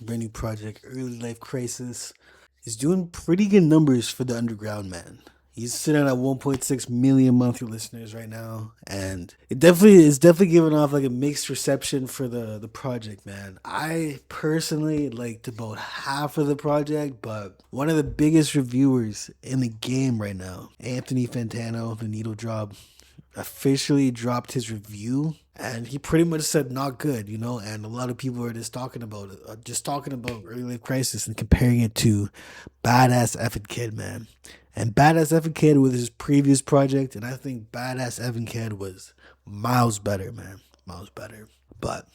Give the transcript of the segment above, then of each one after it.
brand new project, Early Life Crisis. He's doing pretty good numbers for the underground man. He's sitting at 1.6 million monthly listeners right now, and it definitely giving off like a mixed reception for the project, man. I personally liked about half of the project, but one of the biggest reviewers in the game right now, Anthony Fantano, the Needle Drop, officially dropped his review, and he pretty much said not good, and a lot of people are just talking about it, just talking about Early Life Crisis and comparing it to Badass Effing Kid, man. And Badass Effing Kid with his previous project, and I think Badass Effing Kid was miles better, man. Miles better. But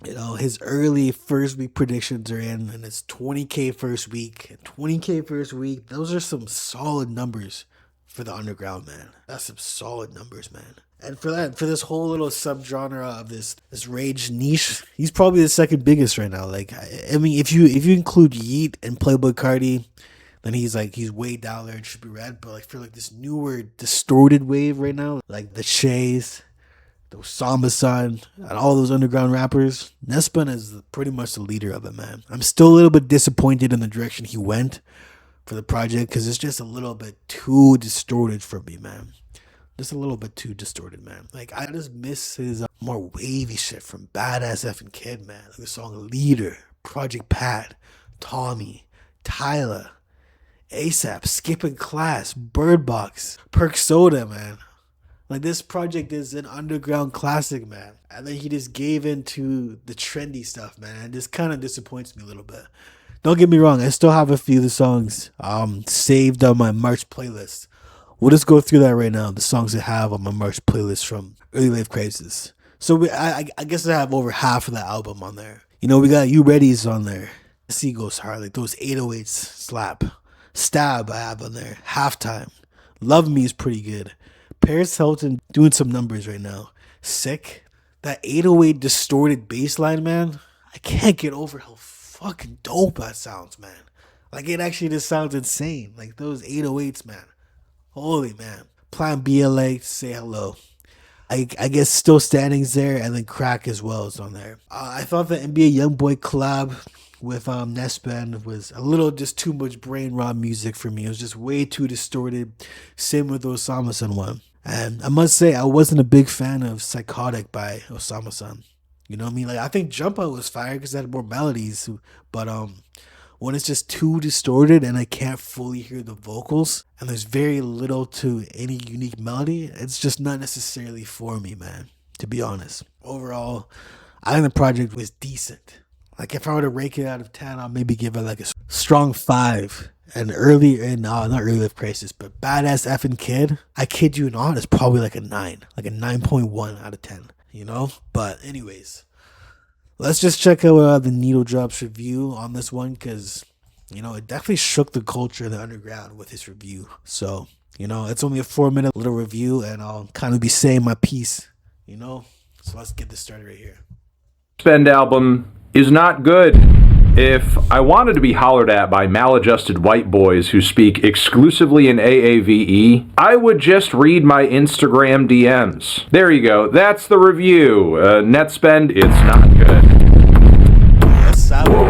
his early first week predictions are in, and it's 20K first week. And 20K first week, those are some solid numbers for the underground, man. That's some solid numbers, man. And for this whole little subgenre of this rage niche, he's probably the second biggest right now. Like, I mean, if you include Yeet and Playboy Cardi, then he's way down there and should be red. But like for like this newer distorted wave right now, like the Shays, the Osama-san, and all those underground rappers, Nettspend is pretty much the leader of it, man. I'm still a little bit disappointed in the direction he went for the project because it's just a little bit too distorted for me, man. Just a little bit too distorted, man. Like, I just miss his more wavy shit from Badass Effing Kid, man. Like the song Leader, Project Pat, Tommy, Tyler, ASAP, Skipping Class, Bird Box, Perk Soda, man. Like, this project is an underground classic, man. And then he just gave into the trendy stuff, man. And this kind of disappoints me a little bit. Don't get me wrong, I still have a few of the songs saved on my March playlist. We'll just go through that right now. The songs I have on my March playlist from Early Life Crisis. So I guess I have over half of that album on there. We got You Ready's on there. Seagulls Hard, like those 808s slap. Stab I have on there. Halftime. Love Me is pretty good. Paris Hilton doing some numbers right now. Sick. That 808 distorted bass line, man. I can't get over how fucking dope that sounds, man. Like, it actually just sounds insane. Like those 808s, man. Holy man. Plan BLA, Say Hello. I guess Still Standing's there, and then Crack as well is on there. I thought the NBA Youngboy collab with Nettspend was a little just too much brain rot music for me. It was just way too distorted. Same with the Osama-san one. And I must say, I wasn't a big fan of Psychotic by Osama-san. You know what I mean? Like, I think Jump Out was fire because it had more melodies. But when it's just too distorted and I can't fully hear the vocals and there's very little to any unique melody, it's just not necessarily for me, man, to be honest. Overall, I think the project was decent. Like, if I were to rate it out of 10, I'll maybe give it like a strong 5. And not Early Life Crisis, but Badass Effing Kid, I kid you not, it's probably like a 9. Like a 9.1 out of 10, But anyways, let's just check out the Needle Drops review on this one because, it definitely shook the culture of the underground with his review. So, it's only a 4-minute little review and I'll kind of be saying my piece, So let's get this started right here. Spend album is not good. If I wanted to be hollered at by maladjusted white boys who speak exclusively in AAVE, I would just read my Instagram DMs. There you go. That's the review. Nettspend, it's not good. Yes, I will.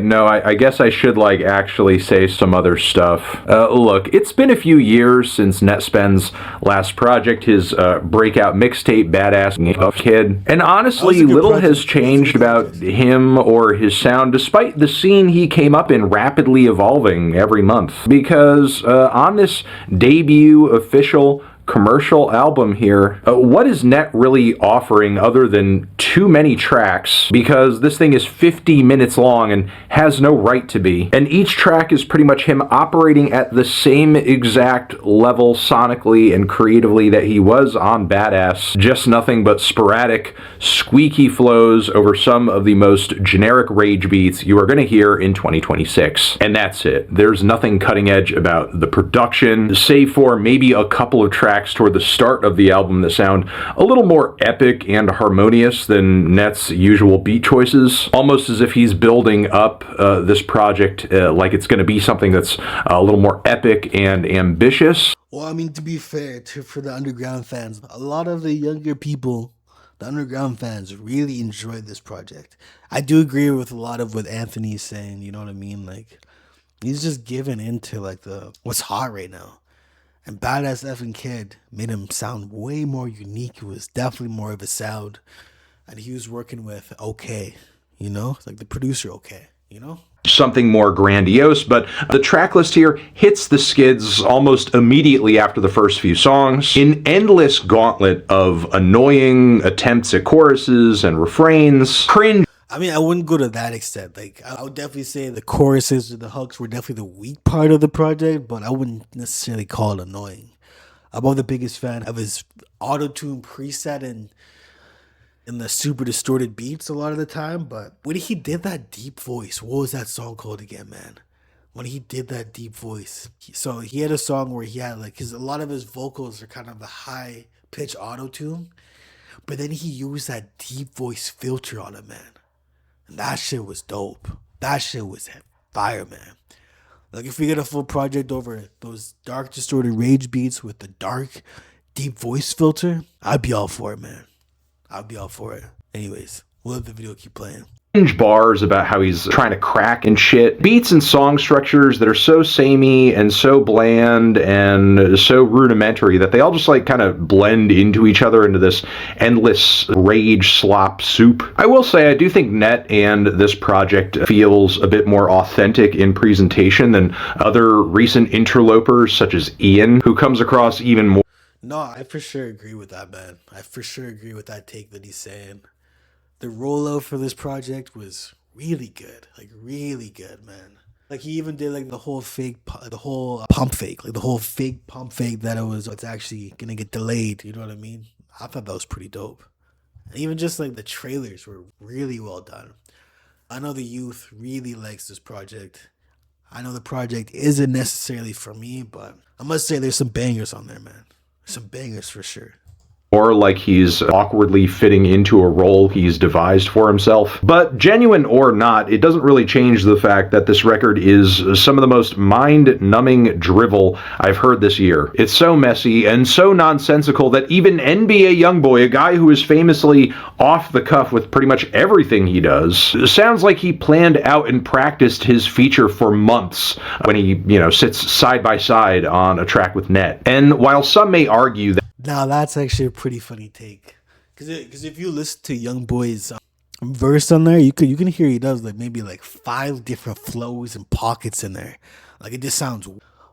No, I guess I should actually say some other stuff. Look, it's been a few years since Nettspend's last project, his breakout mixtape, Badass Kid. And honestly, little has changed about him or his sound, despite the scene he came up in rapidly evolving every month. Because on this debut official commercial album here, what is Nett really offering other than too many tracks? Because this thing is 50 minutes long and has no right to be. And each track is pretty much him operating at the same exact level sonically and creatively that he was on Badass. Just nothing but sporadic, squeaky flows over some of the most generic rage beats you are going to hear in 2026. And that's it. There's nothing cutting edge about the production, save for maybe a couple of tracks tracks toward the start of the album that sound a little more epic and harmonious than Nett's usual beat choices, almost as if he's building up this project like it's going to be something that's a little more epic and ambitious. Well, I mean, to be fair for the underground fans, a lot of the younger people, the underground fans, really enjoyed this project. I do agree with a lot of what Anthony's saying. You know what I mean? Like, he's just giving into like the what's hot right now. And Badass Effing Kid made him sound way more unique. It was definitely more of a sound, and he was working with OK, you know, like the producer OK, you know. Something more grandiose, but the track list here hits the skids almost immediately after the first few songs. An endless gauntlet of annoying attempts at choruses and refrains, cringe. I mean, I wouldn't go to that extent. Like, I would definitely say the choruses or the hooks were definitely the weak part of the project, but I wouldn't necessarily call it annoying. I'm the biggest fan of his auto-tune preset and in the super distorted beats a lot of the time, but when he did that deep voice, what was that song called again, man? When he did that deep voice, so he had a song where he had like, cause a lot of his vocals are kind of the high pitch auto tune, but then he used that deep voice filter on it, man. And that shit was dope. That shit was fire, man. Like if we get a full project over those dark distorted rage beats with the dark deep voice filter, I'd be all for it, man. I'll be all for it. Anyways, we'll let the video keep playing. Bars about how he's trying to crack and shit. Beats and song structures that are so samey and so bland and so rudimentary that they all just like kind of blend into each other into this endless rage slop soup. I will say I do think Nett and this project feels a bit more authentic in presentation than other recent interlopers such as Ian, who comes across even more. No, I for sure agree with that, man. I for sure agree with that take that he's saying. The rollout for this project was really good. Like, really good, man. Like, he even did, like, the whole pump fake. Like, the whole fake pump fake that it's actually gonna get delayed. You know what I mean? I thought that was pretty dope. And even just, like, the trailers were really well done. I know the youth really likes this project. I know the project isn't necessarily for me, but I must say there's some bangers on there, man. Some bangers for sure. Or like he's awkwardly fitting into a role he's devised for himself. But genuine or not, it doesn't really change the fact that this record is some of the most mind-numbing drivel I've heard this year. It's so messy and so nonsensical that even NBA Youngboy, a guy who is famously off the cuff with pretty much everything he does, sounds like he planned out and practiced his feature for months when he, sits side by side on a track with Nett. And while some may argue that now that's actually a pretty funny take, because if you listen to Youngboy's verse on there, you can hear he does like maybe like 5 different flows and pockets in there. Like it just sounds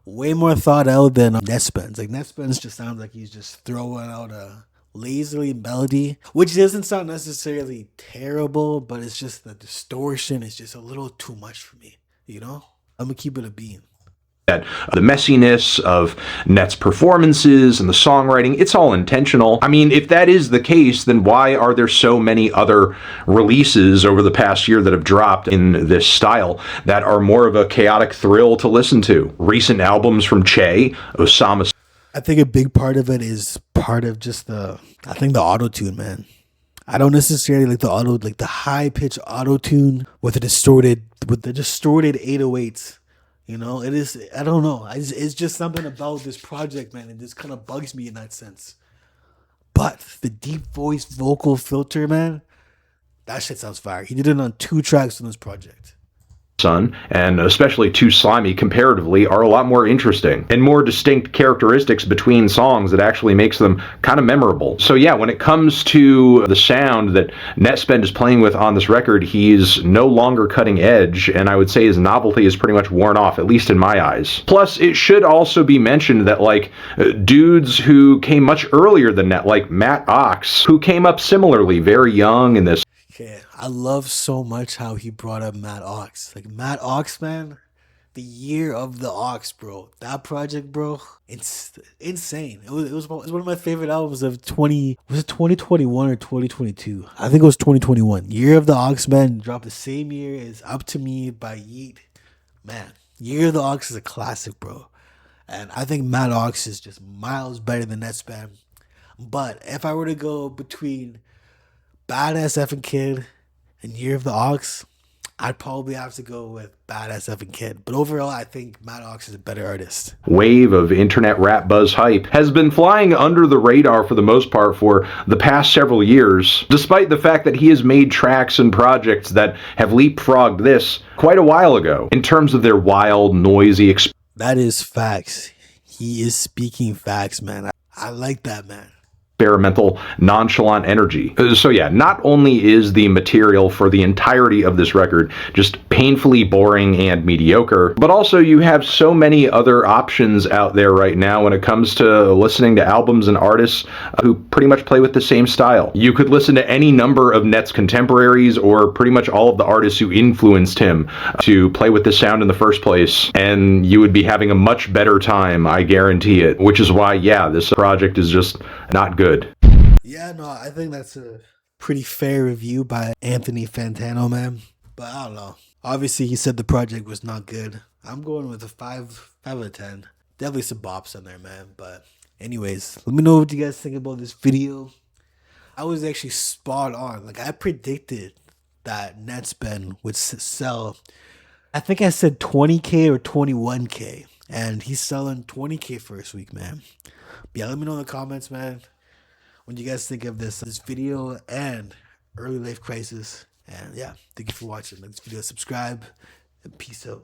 way more thought out than Nettspend's. Like Nettspend's just sounds like he's just throwing out a lazily melody, which doesn't sound necessarily terrible, but it's just the distortion is just a little too much for me. I'm gonna keep it a bean. That the messiness of Nett's performances and the songwriting, it's all intentional. I mean, if that is the case, then why are there so many other releases over the past year that have dropped in this style that are more of a chaotic thrill to listen to? Recent albums from Che, Osama. I think a big part of it is part of just the auto-tune, man. I don't necessarily like the high-pitched auto-tune with the distorted 808s. It is, I don't know. It's just something about this project, man. It just kind of bugs me in that sense. But the deep voice vocal filter, man, that shit sounds fire. He did it on 2 tracks on this project. Son, and especially Too Slimy comparatively, are a lot more interesting and more distinct characteristics between songs that actually makes them kind of memorable. So yeah, when it comes to the sound that Nettspend is playing with on this record, he's no longer cutting edge, and I would say his novelty is pretty much worn off, at least in my eyes. Plus, it should also be mentioned that dudes who came much earlier than Nett, like Matt Ox, who came up similarly very young in this. Okay, I love so much how he brought up Matt Ox. Like Matt Ox, man, the year of the Ox, bro. That project, bro, it's insane. It was one of my favorite albums of 2021 or 2022? I think it was 2021. Year of the Ox, man, dropped the same year as Up to Me by Yeet. Man, Year of the Ox is a classic, bro. And I think Maddox is just miles better than Nettspend. But if I were to go between Badass Effing Kid and Year of the Ox, I'd probably have to go with Badass Effing Kid. But overall, I think Maddox is a better artist. Wave of internet rap buzz hype has been flying under the radar for the most part for the past several years, despite the fact that he has made tracks and projects that have leapfrogged this quite a while ago in terms of their wild, noisy That is facts. He is speaking facts, man. I like that, man. experimental, nonchalant energy. So yeah, not only is the material for the entirety of this record just painfully boring and mediocre, but also you have so many other options out there right now when it comes to listening to albums and artists who pretty much play with the same style. You could listen to any number of Nett's contemporaries or pretty much all of the artists who influenced him to play with this sound in the first place, and you would be having a much better time, I guarantee it. Which is why, yeah, this project is just not good. Yeah, no, I think that's a pretty fair review by Anthony Fantano, man. But I don't know. Obviously, he said the project was not good. I'm going with a 5 out of 10. Definitely some bops on there, man. But anyways, let me know what you guys think about this video. I was actually spot on. Like, I predicted that Nettspend would sell. I think I said 20K or 21K. And he's selling 20K first week, man. But yeah, let me know in the comments, man, what do you guys think of this video and early life crisis. And yeah, thank you for watching. Like this video, subscribe, and peace out.